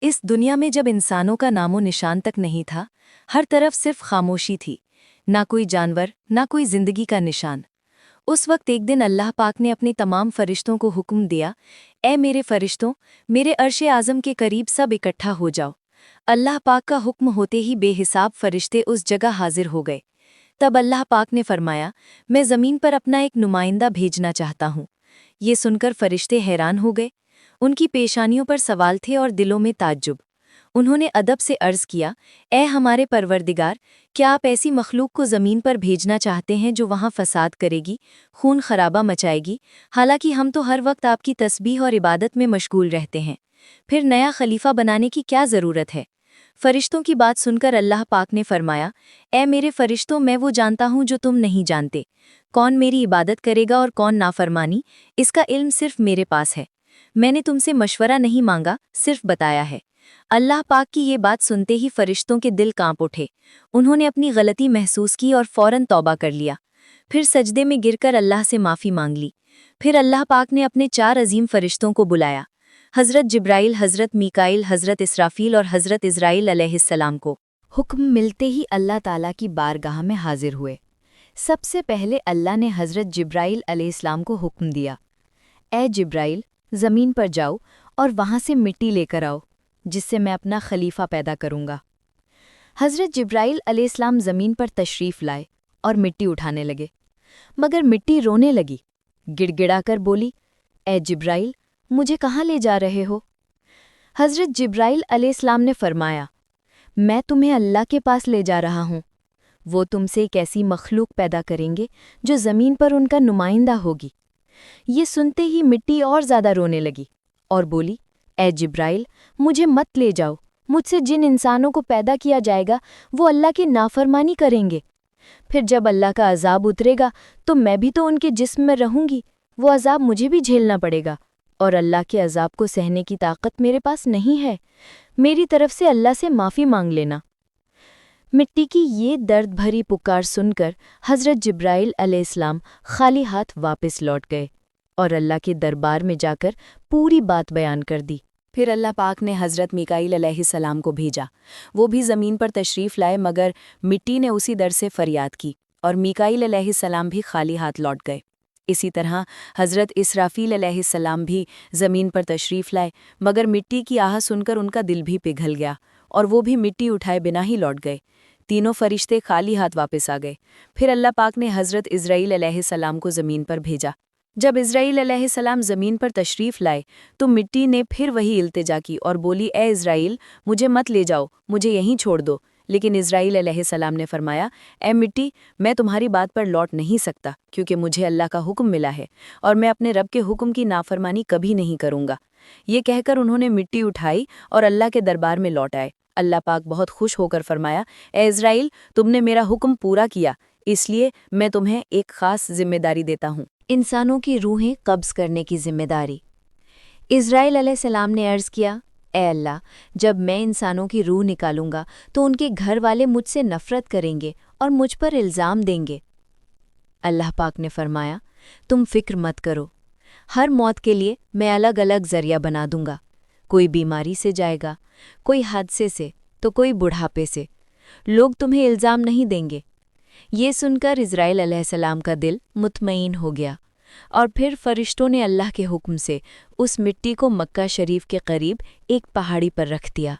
इस दुनिया में जब इंसानों का नामो निशान तक नहीं था, हर तरफ सिर्फ खामोशी थी। ना कोई जानवर, ना कोई जिंदगी का निशान। उस वक्त एक दिन अल्लाह पाक ने अपने तमाम फरिश्तों को हुक्म दिया, ए मेरे फरिश्तों, मेरे अर्शे आज़म के करीब सब इकट्ठा हो जाओ। अल्लाह पाक का हुक्म होते ही बेहिसाब फरिश्ते उस जगह हाजिर हो गए। तब अल्लाह पाक ने फरमाया, मैं ज़मीन पर अपना एक नुमाइंदा भेजना चाहता हूँ। ये सुनकर फरिश्ते हैरान हो गए। उनकी पेशानियों पर सवाल थे और दिलों में ताज्जुब। उन्होंने अदब से अर्ज़ किया, ए हमारे परवरदिगार, क्या आप ऐसी मखलूक को ज़मीन पर भेजना चाहते हैं जो वहाँ फसाद करेगी, खून खराबा मचाएगी? हालांकि हम तो हर वक्त आपकी तस्बीह और इबादत में मशगूल रहते हैं। फिर नया खलीफा बनाने की क्या ज़रूरत है? फरिश्तों की बात सुनकर अल्लाह पाक ने फरमाया, ए मेरे फरिश्तों, मैं वो जानता हूँ जो तुम नहीं जानते। कौन मेरी इबादत करेगा और कौन नाफरमानी, इसका इल्म सिर्फ मेरे पास है। मैंने तुमसे मशवरा नहीं मांगा, सिर्फ बताया है। अल्लाह पाक की ये बात सुनते ही फरिश्तों के दिल कांप उठे। उन्होंने अपनी गलती महसूस की और फौरन तौबा कर लिया। फिर सजदे में गिरकर अल्लाह से माफ़ी मांग ली। फिर अल्लाह पाक ने अपने 4 अजीम फरिश्तों को बुलाया, हज़रत जिब्राइल, हज़रत मीकाइल, हज़रत इसराफील और हज़रत इज़राइल अलैहिस्सलाम को। हुक्म मिलते ही अल्लाह ताला की बारगाह में हाजिर हुए। सबसे पहले अल्लाह ने हज़रत जिब्राइल अलैहिस्सलाम को हुक्म दिया, ए जिब्राइल, ज़मीन पर जाओ और वहाँ से मिट्टी लेकर आओ, जिससे मैं अपना खलीफा पैदा करूँगा। हज़रत जिब्राइल अलैहिस्सलाम ज़मीन पर तशरीफ़ लाए और मिट्टी उठाने लगे, मगर मिट्टी रोने लगी। गिड़गिड़ाकर बोली, ए जिब्राइल, मुझे कहाँ ले जा रहे हो? हज़रत जिब्राइल अलैहिस्सलाम ने फरमाया, मैं तुम्हें अल्लाह के पास ले जा रहा हूँ। वो तुमसे एक ऐसी मखलूक पैदा करेंगे जो ज़मीन पर उनका नुमाइंदा होगी। ये सुनते ही मिट्टी और ज़्यादा रोने लगी और बोली, ए जिब्राइल, मुझे मत ले जाओ। मुझसे जिन इंसानों को पैदा किया जाएगा वो अल्लाह की नाफरमानी करेंगे। फिर जब अल्लाह का अजाब उतरेगा तो मैं भी तो उनके जिस्म में रहूंगी। वो अजाब मुझे भी झेलना पड़ेगा और अल्लाह के अजाब को सहने की ताकत मेरे पास नहीं है। मेरी तरफ से अल्लाह से माफ़ी मांग लेना। मिट्टी की ये दर्द भरी पुकार सुनकर हज़रत जिब्राइल अलैहिस्सलाम खाली हाथ वापस लौट गए और अल्लाह के दरबार में जाकर पूरी बात बयान कर दी। फिर अल्लाह पाक ने हज़रत मीकाइल अलैहिस्सलाम को भेजा। वो भी ज़मीन पर तशरीफ़ लाए, मगर मिट्टी ने उसी दर से फरियाद की और मीकाइल अलैहिस्सलाम भी खाली हाथ लौट गए। इसी तरह हज़रत इसराफील अलैहिस्सलाम भी ज़मीन पर तशरीफ़ लाए, मगर मिट्टी की आह सुनकर उनका दिल भी पिघल गया और वो भी मिट्टी उठाए बिना ही लौट गए। तीनों फरिश्ते खाली हाथ वापस आ गए। फिर अल्लाह पाक ने हज़रत इज़राइल अलैहिस्सलाम को ज़मीन पर भेजा। जब इज़राइल अलैहिस्सलाम ज़मीन पर तशरीफ़ लाए तो मिट्टी ने फिर वही इल्तिजा की और बोली, ए इज़राइल, मुझे मत ले जाओ, मुझे यहीं छोड़ दो। लेकिन इज़राइल अलैहिस्सलाम ने फरमाया, ए मिट्टी, मैं तुम्हारी बात पर लौट नहीं सकता, क्योंकि मुझे अल्लाह का हुक्म मिला है और मैं अपने रब के हुक्म की नाफरमानी कभी नहीं करूँगा। ये कहकर उन्होंने मिट्टी उठाई और अल्लाह के दरबार में लौट आए। अल्लाह पाक बहुत खुश होकर फरमाया, ए इज़राइल, तुमने मेरा हुक्म पूरा किया, इसलिए मैं तुम्हें एक ख़ास जिम्मेदारी देता हूँ। इंसानों की रूहें कब्ज़ करने की जिम्मेदारी। इज़राइल अलैहिस्सलाम ने अर्ज़ किया, ए अल्लाह, जब मैं इंसानों की रूह निकालूंगा तो उनके घर वाले मुझसे नफ़रत करेंगे और मुझ पर इल्ज़ाम देंगे। अल्लाह पाक ने फरमाया, तुम फ़िक्र मत करो, हर मौत के लिए मैं अलग अलग ज़रिया बना दूंगा। कोई बीमारी से जाएगा, कोई हादसे से, तो कोई बुढ़ापे से। लोग तुम्हें इल्ज़ाम नहीं देंगे। ये सुनकर इज़राइल अलैहिस्सलाम का दिल मुतमईन हो गया और फिर फरिश्तों ने अल्लाह के हुक्म से उस मिट्टी को मक्का शरीफ के करीब एक पहाड़ी पर रख दिया।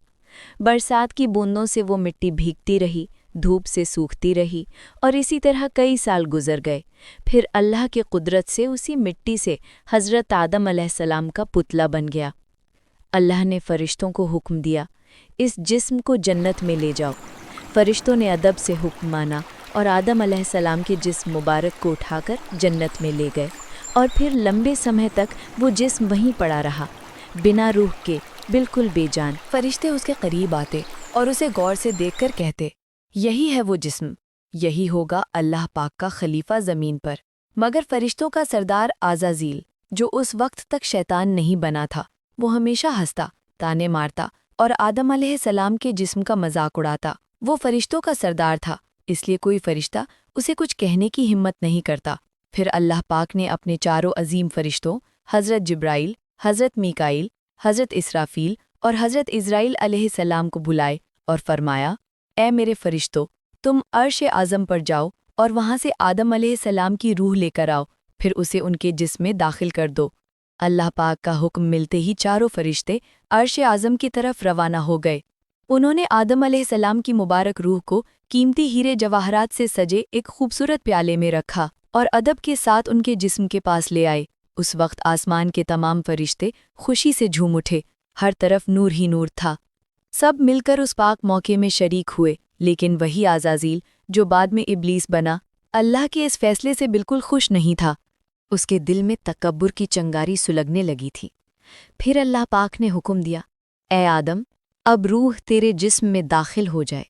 बरसात की बूंदों से वो मिट्टी भीगती रही, धूप से सूखती रही और इसी तरह कई साल गुजर गए। फिर अल्लाह की कुदरत से उसी मिट्टी से हज़रत आदम अलैहिस्सलाम का पुतला बन गया। अल्लाह ने फरिश्तों को हुक्म दिया, इस जिस्म को जन्नत में ले जाओ। फरिश्तों ने अदब से हुक्म माना और आदम अलैहिस्सलाम के जिस्म मुबारक को उठाकर जन्नत में ले गए और फिर लंबे समय तक वो जिस्म वहीं पड़ा रहा, बिना रूह के, बिल्कुल बेजान। फरिश्ते उसके करीब आते और उसे गौर से देखकर कहते, यही है वो जिस्म, यही होगा अल्लाह पाक का खलीफा ज़मीन पर। मगर फरिश्तों का सरदार आज़ाज़ील, जो उस वक्त तक शैतान नहीं बना था, वो हमेशा हंसता, ताने मारता और आदम अलैहिस्सलाम के जिस्म का मजाक उड़ाता। वो फरिश्तों का सरदार था, इसलिए कोई फरिश्ता उसे कुछ कहने की हिम्मत नहीं करता। फिर अल्लाह पाक ने अपने चारों अजीम फरिश्तों हज़रत जिब्राइल, हज़रत मीकाइल, हज़रत इसराफील اور حضرت اسرائیل علیہ السلام کو بلائے اور فرمایا، اے میرے فرشتوں، تم عرش اعظم پر جاؤ اور وہاں سے آدم علیہ السلام کی روح لے کر آؤ، پھر اسے ان کے جسم میں داخل کر دو۔ اللہ پاک کا حکم ملتے ہی چاروں فرشتے عرش اعظم کی طرف روانہ ہو گئے۔ انہوں نے آدم علیہ السلام کی مبارک روح کو قیمتی ہیرے جواہرات سے سجے ایک خوبصورت پیالے میں رکھا اور ادب کے ساتھ ان کے جسم کے پاس لے آئے۔ اس وقت آسمان کے تمام فرشتے خوشی سے جھوم اٹھے، ہر طرف نور ہی نور تھا۔ سب مل کر اس پاک موقع میں شریک ہوئے، لیکن وہی عزازیل جو بعد میں ابلیس بنا، اللہ کے اس فیصلے سے بالکل خوش نہیں تھا۔ اس کے دل میں تکبر کی چنگاری سلگنے لگی تھی۔ پھر اللہ پاک نے حکم دیا، اے آدم، اب روح تیرے جسم میں داخل ہو جائے،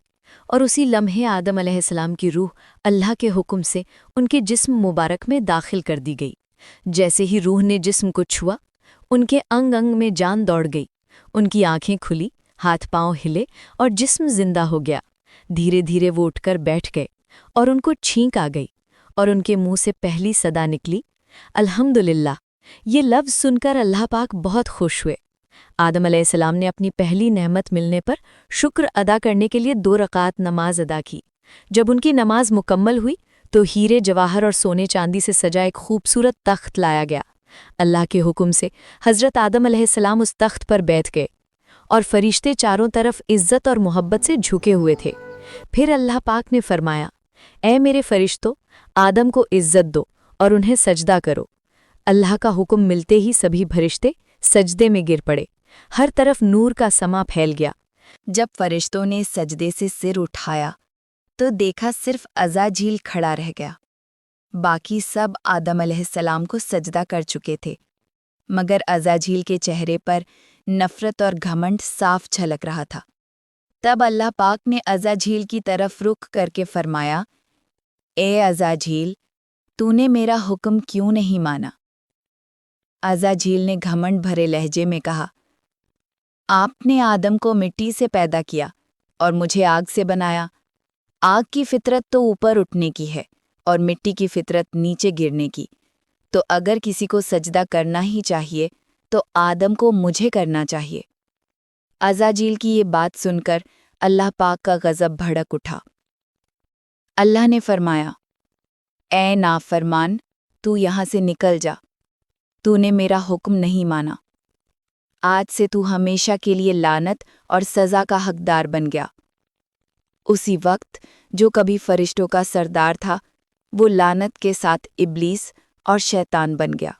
اور اسی لمحے آدم علیہ السلام کی روح اللہ کے حکم سے ان کے جسم مبارک میں داخل کر دی گئی۔ جیسے ہی روح نے جسم کو چھوا، ان کے انگ انگ میں جان دوڑ گئی، ان کی آنکھیں کھلی، ہاتھ پاؤں ہلے اور جسم زندہ ہو گیا۔ دھیرے دھیرے وہ اٹھ کر بیٹھ گئے اور ان کو چھینک آ گئی، اور ان کے منہ سے پہلی صدا نکلی، الحمدللہ۔ یہ لفظ سن کر اللہ پاک بہت خوش ہوئے۔ آدم علیہ السلام نے اپنی پہلی نعمت ملنے پر شکر ادا کرنے کے لیے 2 رکعت نماز ادا کی۔ جب ان کی نماز مکمل ہوئی تو ہیرے جواہر اور سونے چاندی سے سجا ایک خوبصورت تخت لایا گیا۔ اللہ کے حکم سے حضرت آدم علیہ السلام اس تخت پر بیٹھ گئے، اور فرشتے چاروں طرف عزت اور محبت سے جھکے ہوئے تھے۔ پھر اللہ پاک نے فرمایا، اے میرے فرشتوں، آدم کو عزت دو اور انہیں سجدہ کرو۔ اللہ کا حکم ملتے ہی سبھی فرشتے سجدے میں گر پڑے، ہر طرف نور کا سما پھیل گیا۔ جب فرشتوں نے سجدے سے سر اٹھایا تو دیکھا صرف عزازیل کھڑا رہ گیا۔ باقی سب آدم علیہ السلام کو سجدہ کر چکے تھے، مگر عزازیل کے چہرے پر نفرت اور گھمنڈ صاف جھلک رہا تھا۔ تب اللہ پاک نے عزازیل کی طرف رخ کر کے فرمایا، اے عزازیل، تو نے میرا حکم کیوں نہیں مانا؟ عزازیل نے گھمنڈ بھرے لہجے میں کہا، آپ نے آدم کو مٹی سے پیدا کیا اور مجھے آگ سے بنایا۔ آگ کی فطرت تو اوپر اٹھنے کی ہے اور مٹی کی فطرت نیچے گرنے کی، تو اگر کسی کو سجدہ کرنا ہی چاہیے تو آدم کو مجھے کرنا چاہیے۔ عزازیل کی یہ بات سن کر اللہ پاک کا غضب بھڑک اٹھا۔ اللہ نے فرمایا، اے نافرمان، تو یہاں سے نکل جا، تو نے میرا حکم نہیں مانا۔ آج سے تو ہمیشہ کے لیے لعنت اور سزا کا حقدار بن گیا۔ اسی وقت جو کبھی فرشتوں کا سردار تھا، وہ لعنت کے ساتھ ابلیس اور شیطان بن گیا۔